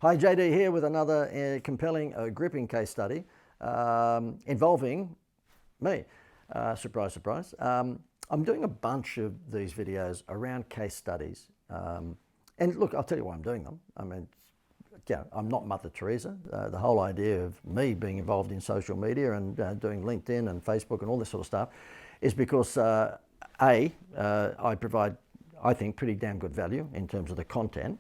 Hi, JD here with another compelling, gripping case study involving me. Surprise, surprise. I'm doing a bunch of these videos around case studies. And look, I'll tell you why I'm doing them. I mean, yeah, I'm not Mother Teresa. The whole idea of me being involved in social media and doing LinkedIn and Facebook and all this sort of stuff is because I provide, I think, pretty damn good value in terms of the content.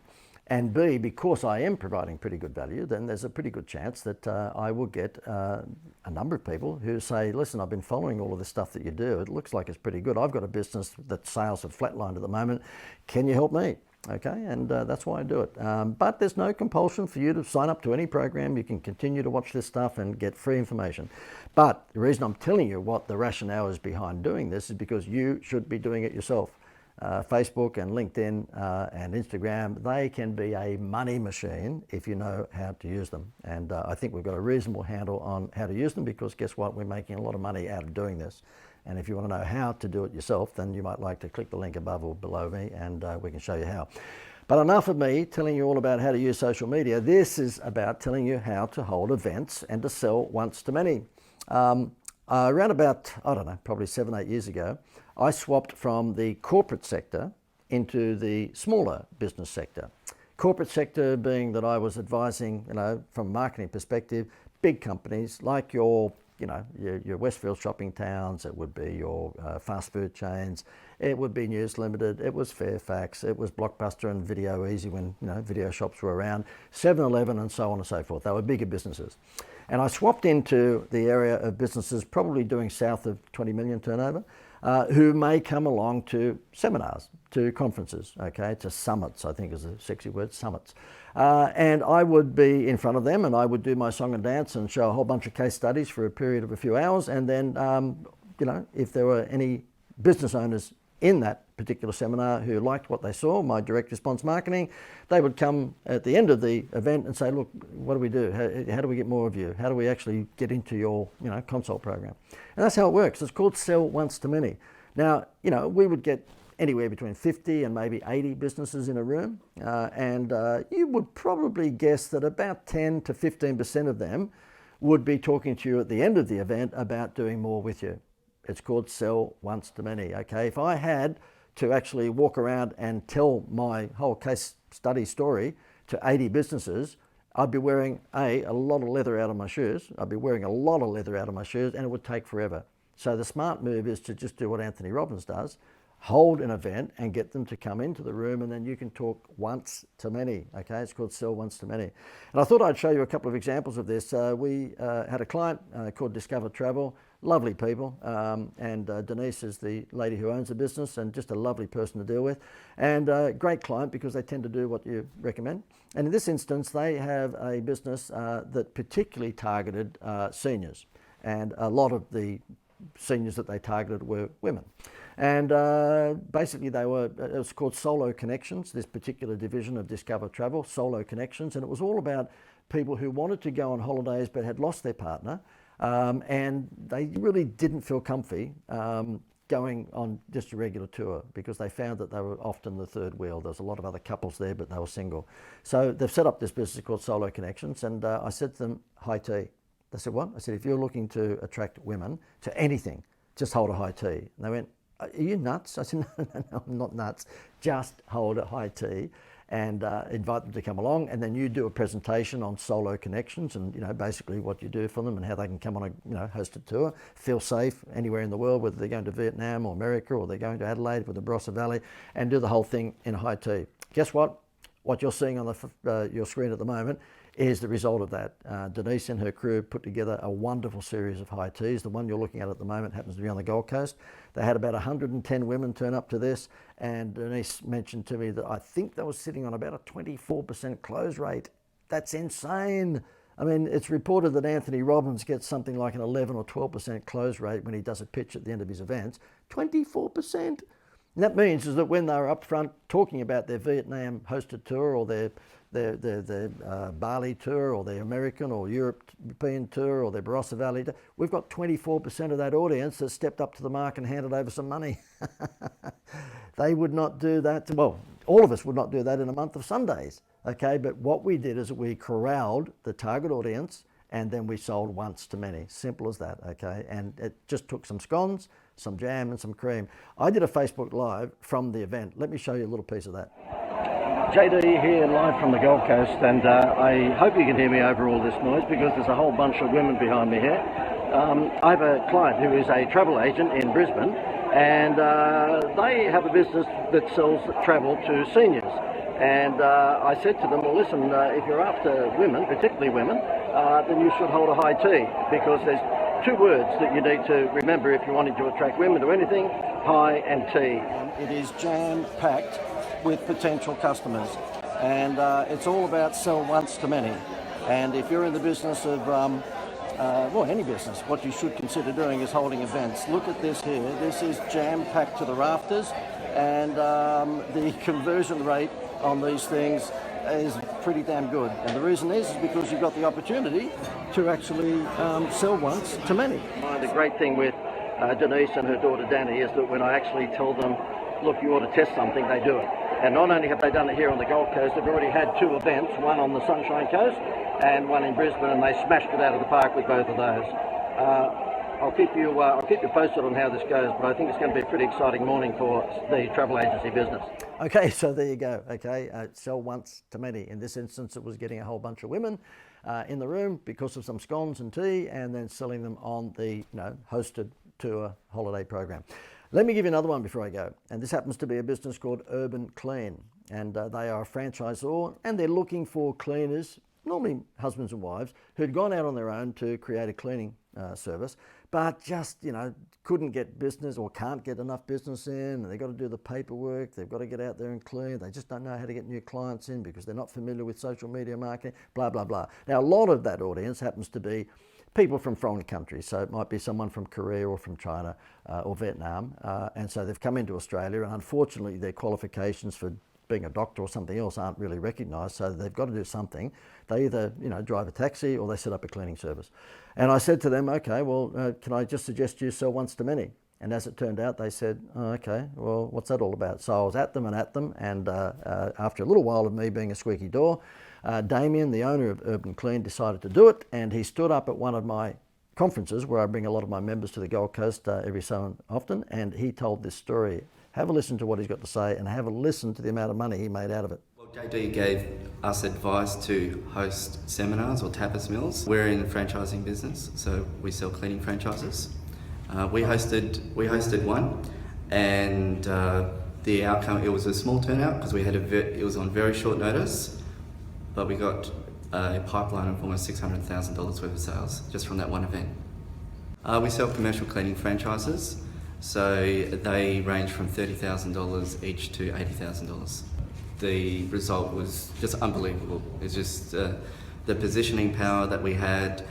And B, because I am providing pretty good value, then there's a pretty good chance that I will get a number of people who say, listen, I've been following all of this stuff that you do. It looks like it's pretty good. I've got a business that sales have flatlined at the moment. Can you help me? Okay, and that's why I do it. But there's no compulsion for you to sign up to any program. You can continue to watch this stuff and get free information. But the reason I'm telling you what the rationale is behind doing this is because you should be doing it yourself. Facebook and LinkedIn and Instagram, they can be a money machine if you know how to use them. And I think we've got a reasonable handle on how to use them because guess what? We're making a lot of money out of doing this. And if you want to know how to do it yourself, then you might like to click the link above or below me and we can show you how. But enough of me telling you all about how to use social media. This is about telling you how to hold events and to sell once to many. Around about, I don't know, probably 7, 8 years ago, I swapped from the corporate sector into the smaller business sector. Corporate sector being that I was advising, from a marketing perspective, big companies like your Westfield shopping towns, it would be your fast food chains, it would be News Limited, it was Fairfax, it was Blockbuster and Video Easy when video shops were around, 7-Eleven and so on and so forth. They were bigger businesses. And I swapped into the area of businesses probably doing south of 20 million turnover, who may come along to seminars, to conferences, to summits, I think is a sexy word, summits. And I would be in front of them and I would do my song and dance and show a whole bunch of case studies for a period of a few hours. And then, if there were any business owners in that particular seminar who liked what they saw, my direct response marketing, they would come at the end of the event and say, look, what do we do? How do we get more of you? How do we actually get into your consult program? And that's how it works. It's called sell once to many. Now, we would get anywhere between 50 and maybe 80 businesses in a room. And you would probably guess that about 10 to 15% of them would be talking to you at the end of the event about doing more with you. It's called sell once to many, okay? If I had to actually walk around and tell my whole case study story to 80 businesses, I'd be wearing a lot of leather out of my shoes. I'd be wearing a lot of leather out of my shoes and it would take forever. So the smart move is to just do what Anthony Robbins does, hold an event and get them to come into the room and then you can talk once to many, okay? It's called sell once to many. And I thought I'd show you a couple of examples of this. We had a client called Discover Travel, lovely people, and Denise is the lady who owns the business and just a lovely person to deal with. And a great client because they tend to do what you recommend. And in this instance, they have a business that particularly targeted seniors. And a lot of the seniors that they targeted were women. And basically it was called Solo Connections, this particular division of Discover Travel, Solo Connections. And it was all about people who wanted to go on holidays but had lost their partner. And they really didn't feel comfy going on just a regular tour because they found that they were often the third wheel. There's a lot of other couples there, but they were single. So they've set up this business called Solo Connections. And I said to them, high tea. They said, what? I said, if you're looking to attract women to anything, just hold a high tea. And they went, are you nuts? I said, no, I'm not nuts. Just hold a high tea and invite them to come along. And then you do a presentation on Solo Connections and, basically what you do for them and how they can come on a, hosted tour, feel safe anywhere in the world, whether they're going to Vietnam or America or they're going to Adelaide with the Barossa Valley and do the whole thing in a high tea. Guess what? What you're seeing on your screen at the moment is the result of that. Denise and her crew put together a wonderful series of high teas. The one you're looking at the moment happens to be on the Gold Coast. They had about 110 women turn up to this, and Denise mentioned to me that I think they were sitting on about a 24% close rate. That's insane. I mean, it's reported that Anthony Robbins gets something like an 11 or 12% close rate when he does a pitch at the end of his events. 24%. And that means is that when they're up front talking about their Vietnam hosted tour or their Bali tour or their American or European tour or their Barossa Valley tour, we've got 24% of that audience that stepped up to the mark and handed over some money. They would not do that. Well, all of us would not do that in a month of Sundays. okay? But what we did is we corralled the target audience and then we sold once to many. Simple as that, okay? And it just took some scones, some jam and some cream. I did a Facebook Live from the event. Let me show you a little piece of that. JD here live from the Gold Coast, and I hope you can hear me over all this noise because there's a whole bunch of women behind me here. I have a client who is a travel agent in Brisbane, and they have a business that sells travel to seniors. And I said to them, well, listen, if you're after women, particularly women, then you should hold a high tea, because there's two words that you need to remember if you're wanting to attract women to anything: high and tea. It is jam-packed with potential customers, and it's all about sell once to many. And if you're in the business of well, any business, what you should consider doing is holding events. Look at this here. This is jam-packed to the rafters, and the conversion rate on these things is pretty damn good. And the reason is because you've got the opportunity to actually sell once to many. The great thing with Denise and her daughter Danny is that when I actually tell them, look, you ought to test something, they do it. And not only have they done it here on the Gold Coast, they've already had two events, one on the Sunshine Coast and one in Brisbane, and they smashed it out of the park with both of those. I'll keep you posted on how this goes, but I think it's going to be a pretty exciting morning for the travel agency business. Okay, so there you go. Okay, sell once to many. In this instance, it was getting a whole bunch of women in the room because of some scones and tea, and then selling them on the hosted tour holiday program. Let me give you another one before I go, and this happens to be a business called Urban Clean, and they are a franchisor, and they're looking for cleaners, normally husbands and wives, who'd gone out on their own to create a cleaning service, but just couldn't get business or can't get enough business in, and they've got to do the paperwork, they've got to get out there and clean, they just don't know how to get new clients in because they're not familiar with social media marketing, blah, blah, blah. Now, a lot of that audience happens to be people from foreign countries, so it might be someone from Korea or from China or Vietnam, and so they've come into Australia, and unfortunately their qualifications for being a doctor or something else aren't really recognised, so they've got to do something. They either drive a taxi or they set up a cleaning service. And I said to them, okay, well, can I just suggest you sell once to many? And as it turned out, they said, oh, okay, well, what's that all about? So I was at them, and after a little while of me being a squeaky door, Damien, the owner of Urban Clean, decided to do it, and he stood up at one of my conferences where I bring a lot of my members to the Gold Coast every so often, and he told this story. Have a listen to what he's got to say, and have a listen to the amount of money he made out of it. Well, JD gave us advice to host seminars or tapas meals. We're in the franchising business, so we sell cleaning franchises. We hosted one, and the outcome, it was a small turnout because we had it was on very short notice, but we got a pipeline of almost $600,000 worth of sales just from that one event. We sell commercial cleaning franchises, so they range from $30,000 each to $80,000. The result was just unbelievable. It's just the positioning power that we had.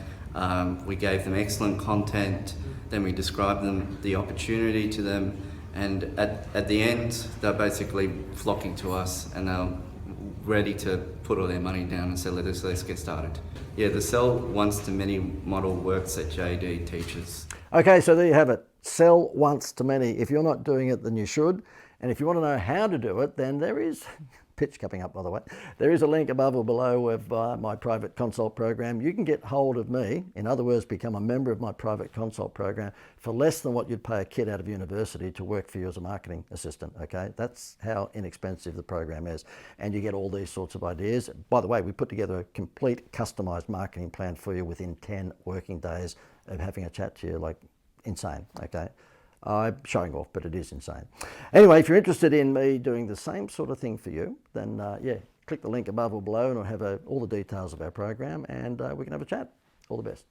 We gave them excellent content, then we described them, the opportunity to them, and at the end, they're basically flocking to us, and they're ready to put all their money down and say, let's get started. Yeah, the sell once to many model works that JD teaches. Okay, so there you have it. Sell once to many. If you're not doing it, then you should. And if you want to know how to do it, then there is, pitch coming up by the way, there is a link above or below of my private consult program. You can get hold of me, in other words, become a member of my private consult program for less than what you'd pay a kid out of university to work for you as a marketing assistant, okay? That's how inexpensive the program is. And you get all these sorts of ideas. By the way, we put together a complete customized marketing plan for you within 10 working days of having a chat to you, like insane, okay? I'm showing off, but it is insane. Anyway, if you're interested in me doing the same sort of thing for you, then yeah, click the link above or below and I'll have all the details of our program, and we can have a chat. All the best.